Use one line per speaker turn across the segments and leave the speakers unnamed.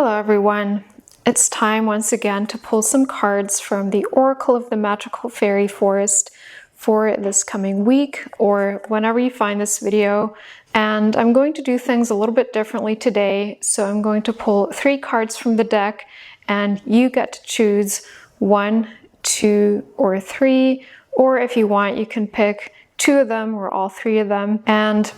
Hello everyone, it's time once again to pull some cards from the Oracle of the Magical Fairy Forest for this coming week or whenever you find this video. And I'm going to do things a little bit differently today, so I'm going to pull 3 cards from the deck and you get to choose 1, 2, or 3, or if you want you can pick 2 of them or all 3 of them. And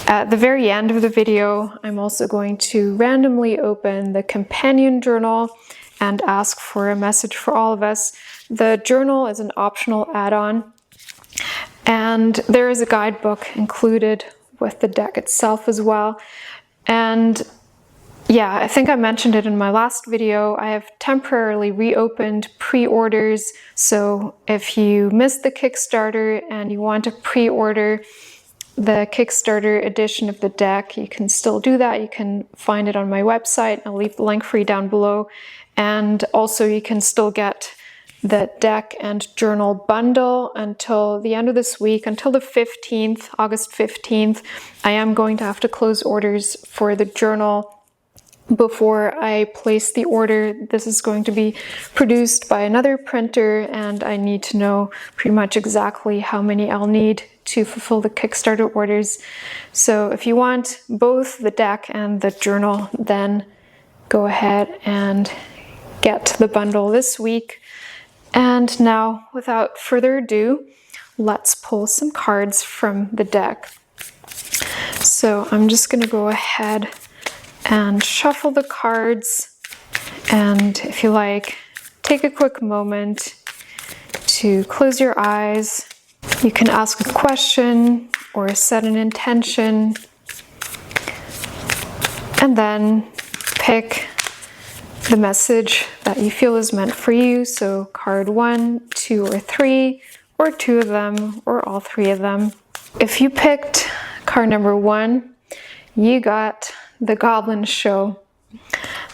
at the very end of the video, I'm also going to randomly open the companion journal and ask for a message for all of us. The journal is an optional add-on, and there is a guidebook included with the deck itself as well. And yeah, I think I mentioned it in my last video. I have temporarily reopened pre-orders, so if you missed the Kickstarter and you want to pre-order the Kickstarter edition of the deck, you can still do that. You can find it on my website. I'll leave the link for you down below. And also you can still get the deck and journal bundle until the end of this week, until the 15th, August 15th. I am going to have to close orders for the journal before I place the order. This is going to be produced by another printer and I need to know pretty much exactly how many I'll need to fulfill the Kickstarter orders. So if you want both the deck and the journal, then go ahead and get the bundle this week. And now, without further ado, let's pull some cards from the deck. So I'm just going to go ahead and shuffle the cards, and if you like, take a quick moment to close your eyes. You can ask a question or set an intention, and then pick the message that you feel is meant for you. So card 1, 2, or 3, or 2 of them, or all 3 of them. If you picked card number 1, you got the Goblin Show.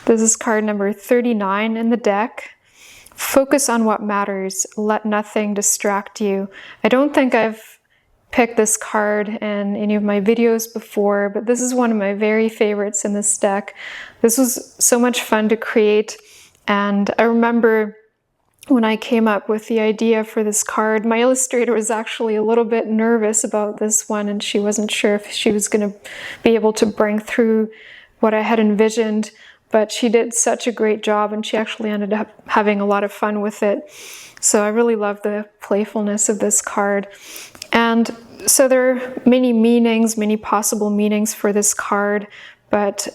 This is card number 39 in the deck. Focus on what matters. Let nothing distract you. I don't think I've picked this card in any of my videos before, but this is one of my very favorites in this deck. This was so much fun to create, and I remember when I came up with the idea for this card, my illustrator was actually a little bit nervous about this one, and she wasn't sure if she was going to be able to bring through what I had envisioned, but she did such a great job and she actually ended up having a lot of fun with it. So I really love the playfulness of this card. And so there are many meanings, many possible meanings for this card, but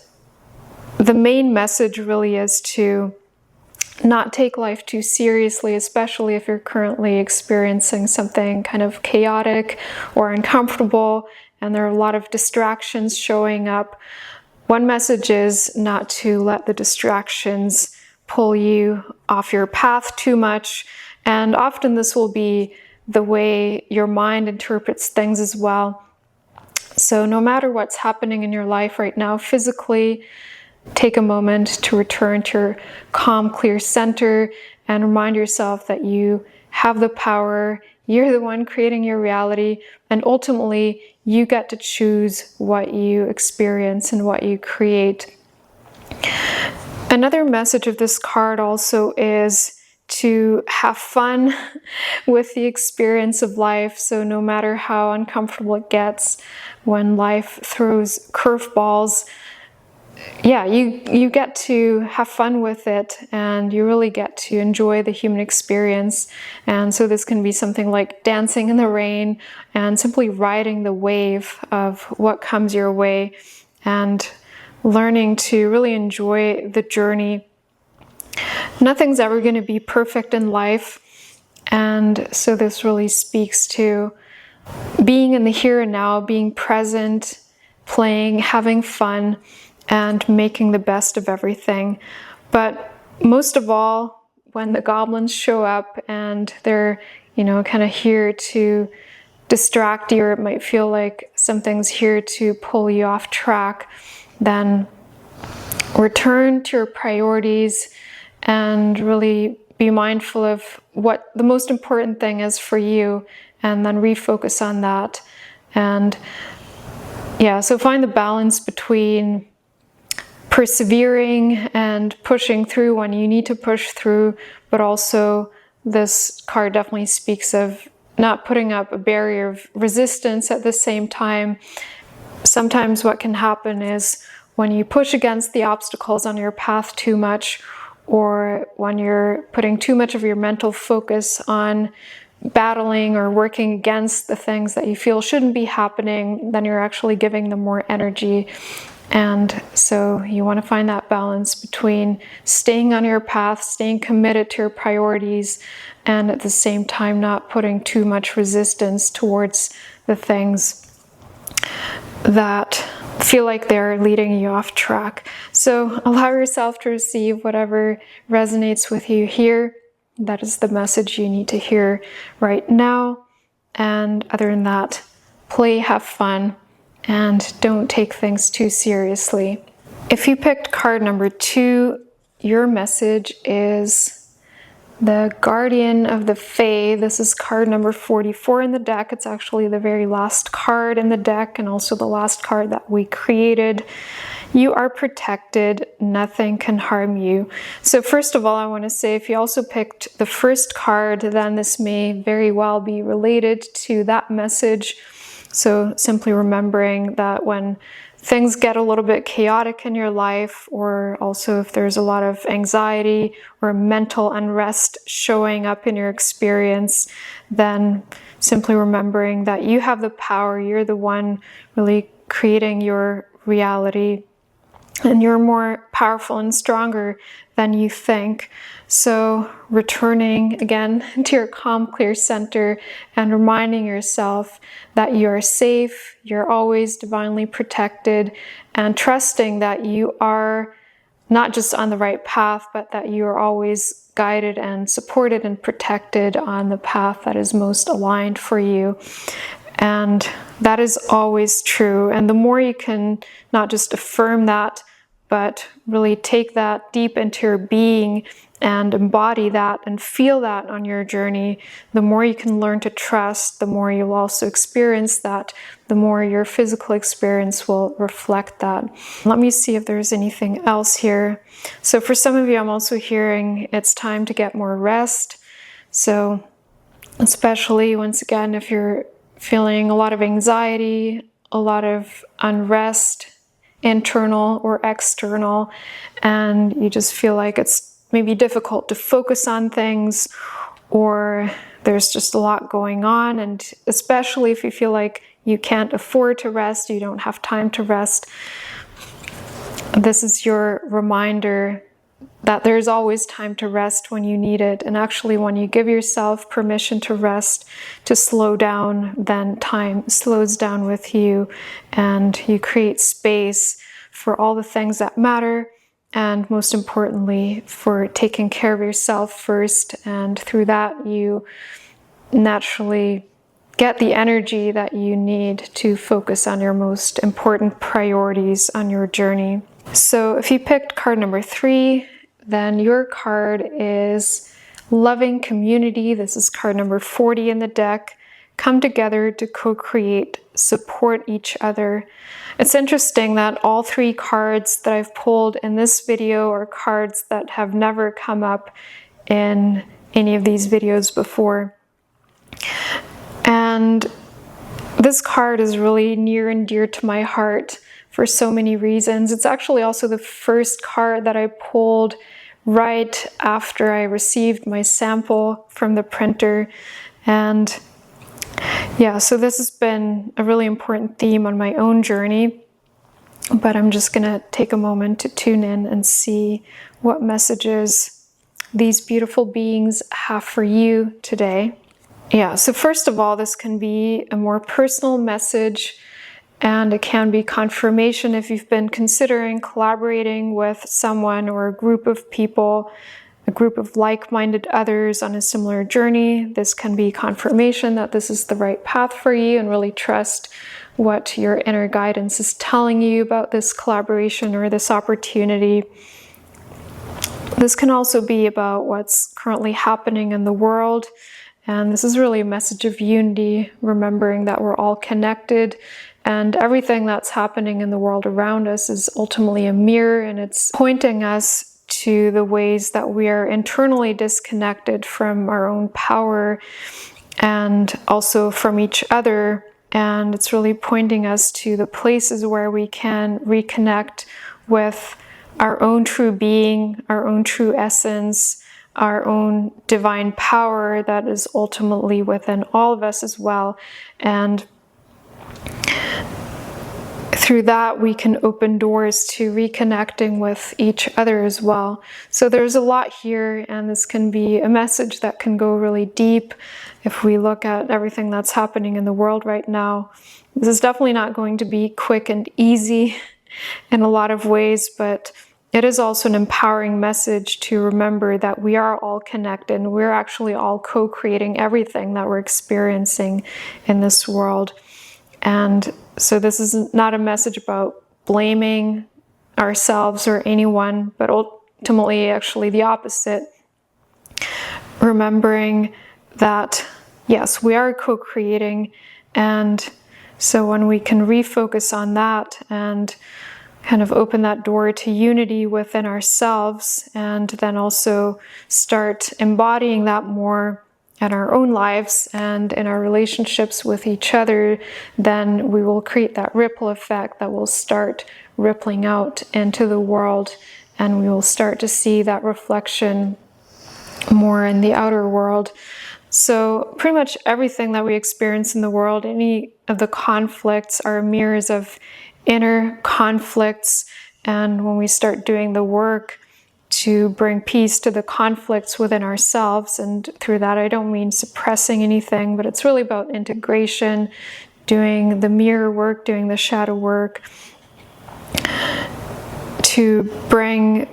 the main message really is to not take life too seriously, especially if you're currently experiencing something kind of chaotic or uncomfortable and there are a lot of distractions showing up. One message is not to let the distractions pull you off your path too much, and often this will be the way your mind interprets things as well. So no matter what's happening in your life right now physically, take a moment to return to your calm, clear center and remind yourself that you have the power, you're the one creating your reality, and ultimately you get to choose what you experience and what you create. Another message of this card also is to have fun with the experience of life. So no matter how uncomfortable it gets, when life throws curveballs, yeah, you get to have fun with it and you really get to enjoy the human experience. And so this can be something like dancing in the rain and simply riding the wave of what comes your way and learning to really enjoy the journey. Nothing's ever going to be perfect in life, and so this really speaks to being in the here and now, being present, playing, having fun, and making the best of everything. But most of all, when the goblins show up and they're, kind of here to distract you, or it might feel like something's here to pull you off track, then return to your priorities and really be mindful of what the most important thing is for you, and then refocus on that. And yeah, so find the balance between persevering and pushing through when you need to push through, but also this card definitely speaks of not putting up a barrier of resistance at the same time. Sometimes what can happen is when you push against the obstacles on your path too much, or when you're putting too much of your mental focus on battling or working against the things that you feel shouldn't be happening, then you're actually giving them more energy. And so you want to find that balance between staying on your path, staying committed to your priorities, and at the same time not putting too much resistance towards the things that feel like they're leading you off track. So allow yourself to receive whatever resonates with you here. That is the message you need to hear right now. And other than that, play, have fun, and don't take things too seriously. If you picked card number 2, your message is the Guardian of the Fae. This is card number 44 in the deck. It's actually the very last card in the deck and also the last card that we created. You are protected. Nothing can harm you. So first of all, I want to say if you also picked the first card, then this may very well be related to that message. So simply remembering that when things get a little bit chaotic in your life, or also if there's a lot of anxiety or mental unrest showing up in your experience, then simply remembering that you have the power, you're the one really creating your reality, and you're more powerful and stronger than you think. So returning again to your calm, clear center and reminding yourself that you are safe, you're always divinely protected, and trusting that you are not just on the right path, but that you are always guided and supported and protected on the path that is most aligned for you. And that is always true. And the more you can not just affirm that, but really take that deep into your being and embody that and feel that on your journey, the more you can learn to trust, the more you'll also experience that, the more your physical experience will reflect that. Let me see if there's anything else here. So for some of you, I'm also hearing it's time to get more rest. So especially, once again, if you're feeling a lot of anxiety, a lot of unrest, internal or external, and you just feel like it's maybe difficult to focus on things, or there's just a lot going on, and especially if you feel like you can't afford to rest, you don't have time to rest, this is your reminder that there's always time to rest when you need it. And actually, when you give yourself permission to rest, to slow down, then time slows down with you, and you create space for all the things that matter, and most importantly, for taking care of yourself first. And through that, you naturally get the energy that you need to focus on your most important priorities on your journey. So if you picked card number 3, then your card is Loving Community. This is card number 40 in the deck. Come together to co-create, support each other. It's interesting that all 3 cards that I've pulled in this video are cards that have never come up in any of these videos before. And this card is really near and dear to my heart for so many reasons. It's actually also the first card that I pulled right after I received my sample from the printer. And yeah, so this has been a really important theme on my own journey, but I'm just gonna take a moment to tune in and see what messages these beautiful beings have for you today. Yeah, so first of all, this can be a more personal message, and it can be confirmation if you've been considering collaborating with someone or a group of people, a group of like-minded others on a similar journey. This can be confirmation that this is the right path for you, and really trust what your inner guidance is telling you about this collaboration or this opportunity. This can also be about what's currently happening in the world. And this is really a message of unity, remembering that we're all connected And everything that's happening in the world around us is ultimately a mirror, and it's pointing us to the ways that we are internally disconnected from our own power and also from each other. And it's really pointing us to the places where we can reconnect with our own true being, our own true essence, our own divine power that is ultimately within all of us as well. And through that, we can open doors to reconnecting with each other as well. So there's a lot here, and this can be a message that can go really deep if we look at everything that's happening in the world right now. This is definitely not going to be quick and easy in a lot of ways, but it is also an empowering message to remember that we are all connected, and we're actually all co-creating everything that we're experiencing in this world. And so this is not a message about blaming ourselves or anyone, but ultimately actually the opposite. Remembering that, yes, we are co-creating, and so when we can refocus on that and kind of open that door to unity within ourselves, and then also start embodying that more in our own lives and in our relationships with each other, then we will create that ripple effect that will start rippling out into the world, and we will start to see that reflection more in the outer world. So pretty much everything that we experience in the world, any of the conflicts, are mirrors of inner conflicts. And when we start doing the work to bring peace to the conflicts within ourselves, and through that I don't mean suppressing anything, but it's really about integration, doing the mirror work, doing the shadow work, to bring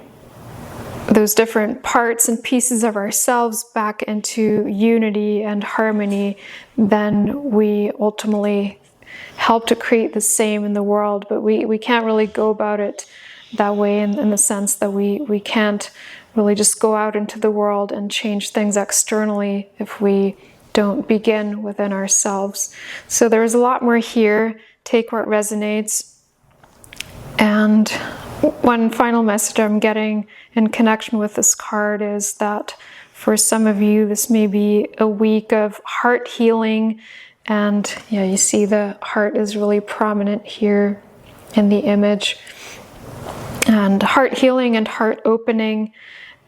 those different parts and pieces of ourselves back into unity and harmony, then we ultimately help to create the same in the world. But we can't really go about it that way in the sense that we can't really just go out into the world and change things externally if we don't begin within ourselves. So there's a lot more here. Take what resonates. And one final message I'm getting in connection with this card is that for some of you, this may be a week of heart healing. And yeah, you see the heart is really prominent here in the image. And heart healing and heart opening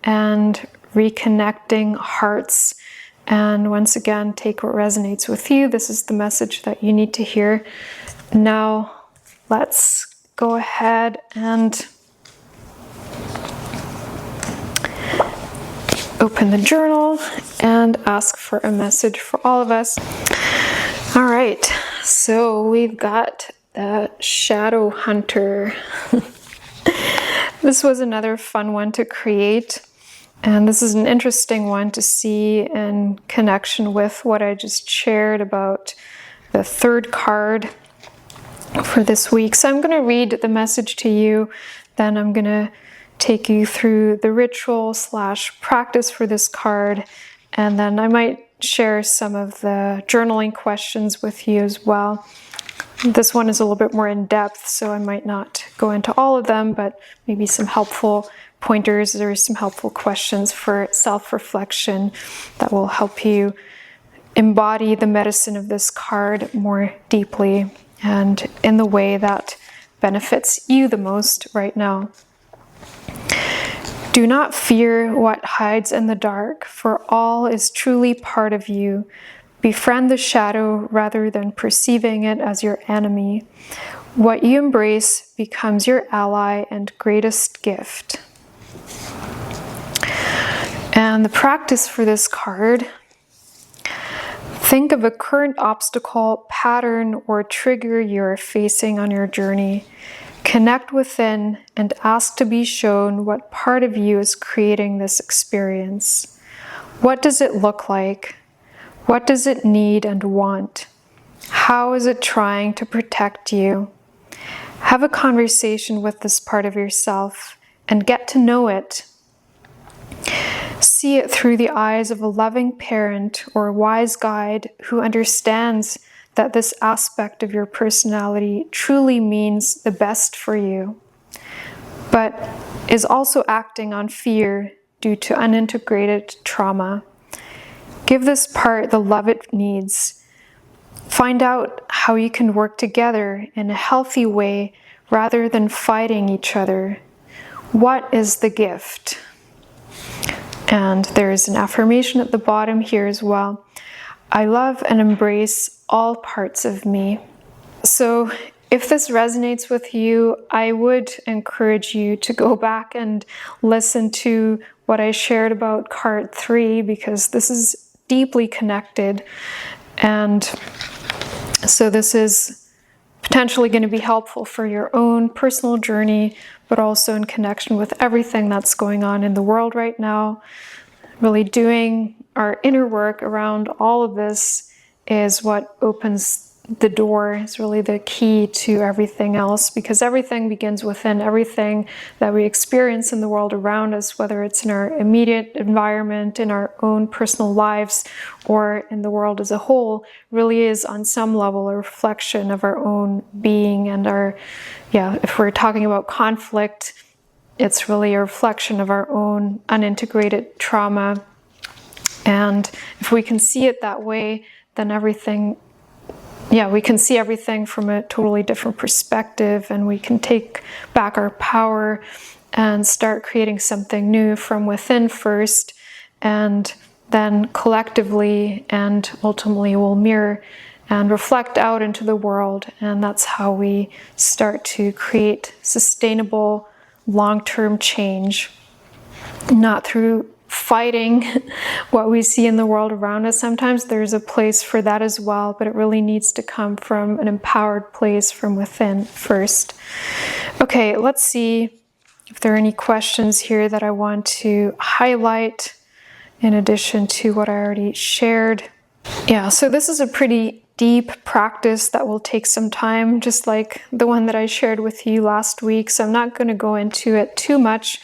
and reconnecting hearts. And once again, take what resonates with you. This is the message that you need to hear. Now, let's go ahead and open the journal and ask for a message for all of us. All right, so we've got the Shadow Hunter. This was another fun one to create, and this is an interesting one to see in connection with what I just shared about the third card for this week. So I'm going to read the message to you, then I'm going to take you through the ritual / practice for this card, and then I might share some of the journaling questions with you as well. This one is a little bit more in depth, so I might not go into all of them, but maybe some helpful pointers or some helpful questions for self-reflection that will help you embody the medicine of this card more deeply and in the way that benefits you the most right now. Do not fear what hides in the dark, for all is truly part of you. Befriend the shadow rather than perceiving it as your enemy. What you embrace becomes your ally and greatest gift. And the practice for this card: think of a current obstacle, pattern, or trigger you're facing on your journey. Connect within and ask to be shown what part of you is creating this experience. What does it look like? What does it need and want? How is it trying to protect you? Have a conversation with this part of yourself and get to know it. See it through the eyes of a loving parent or wise guide who understands that this aspect of your personality truly means the best for you, but is also acting on fear due to unintegrated trauma. Give this part the love it needs. Find out how you can work together in a healthy way rather than fighting each other. What is the gift? And there's an affirmation at the bottom here as well. I love and embrace all parts of me. So if this resonates with you, I would encourage you to go back and listen to what I shared about card 3, because this is deeply connected. And so this is potentially going to be helpful for your own personal journey, but also in connection with everything that's going on in the world right now. Really doing our inner work around all of this is what opens the door, is really the key to everything else, because everything begins within. Everything that we experience in the world around us, whether it's in our immediate environment, in our own personal lives, or in the world as a whole, really is on some level a reflection of our own being. And if we're talking about conflict, it's really a reflection of our own unintegrated trauma. And if we can see it that way, then we can see everything from a totally different perspective, and we can take back our power and start creating something new from within first, and then collectively and ultimately will mirror and reflect out into the world. And that's how we start to create sustainable long-term change, not through fighting what we see in the world around us. Sometimes there's a place for that as well, but it really needs to come from an empowered place from within first. Okay, let's see if there are any questions here that I want to highlight in addition to what I already shared. Yeah, so this is a pretty deep practice that will take some time, just like the one that I shared with you last week. So I'm not going to go into it too much.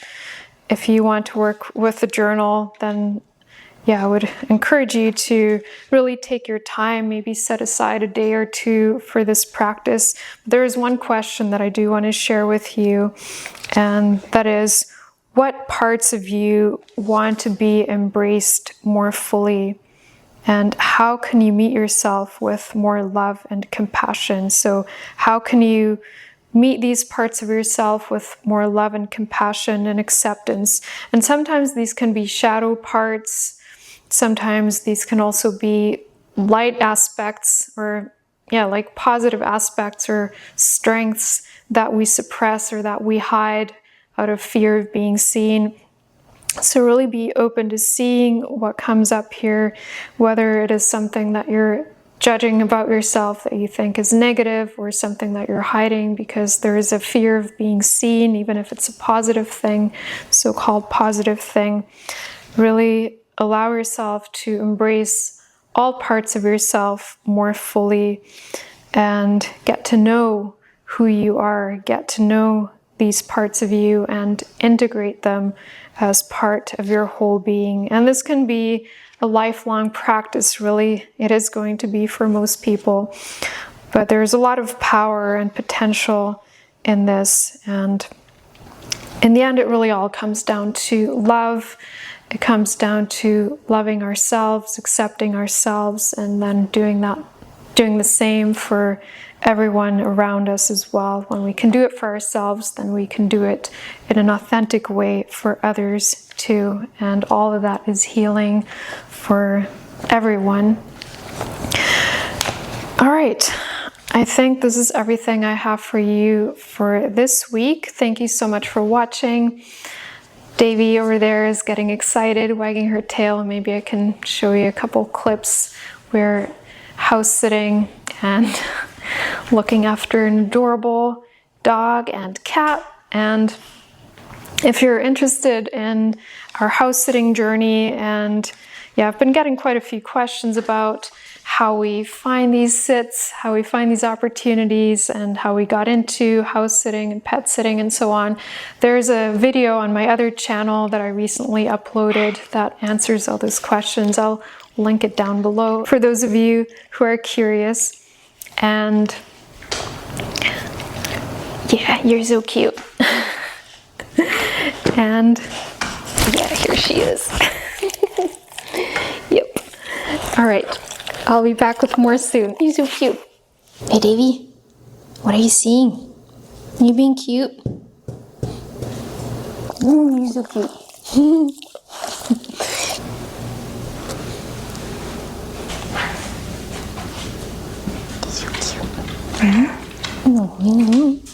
If you want to work with a journal, then I would encourage you to really take your time, maybe set aside a day or two for this practice. There is one question that I do want to share with you, and that is, what parts of you want to be embraced more fully? And how can you meet yourself with more love and compassion? So how can you meet these parts of yourself with more love and compassion and acceptance? And sometimes these can be shadow parts. Sometimes these can also be light aspects, or like positive aspects or strengths that we suppress or that we hide out of fear of being seen. So really be open to seeing what comes up here, whether it is something that you're judging about yourself that you think is negative, or something that you're hiding because there is a fear of being seen, even if it's a positive thing, so-called positive thing. Really allow yourself to embrace all parts of yourself more fully and get to know who you are, get to know these parts of you and integrate them as part of your whole being. And this can be a lifelong practice, really. It is going to be for most people. But there's a lot of power and potential in this. And in the end, it really all comes down to love. It comes down to loving ourselves, accepting ourselves, and then doing the same for everyone around us as well. When we can do it for ourselves, then we can do it in an authentic way for others too. And all of that is healing for everyone. All right. I think this is everything I have for you for this week. Thank you so much for watching. Davy over there is getting excited, wagging her tail. Maybe I can show you a couple clips where house sitting and looking after an adorable dog and cat. And if you're interested in our house sitting journey, and I've been getting quite a few questions about how we find these sits, how we find these opportunities, and how we got into house sitting and pet sitting and so on. There's a video on my other channel that I recently uploaded that answers all those questions. I'll link it down below for those of you who are curious. And yeah, you're so cute. And yeah, here she is. Yep. All right, I'll be back with more soon. You're so cute. Hey, Davy, what are you seeing? You being cute? You're so cute. So cute.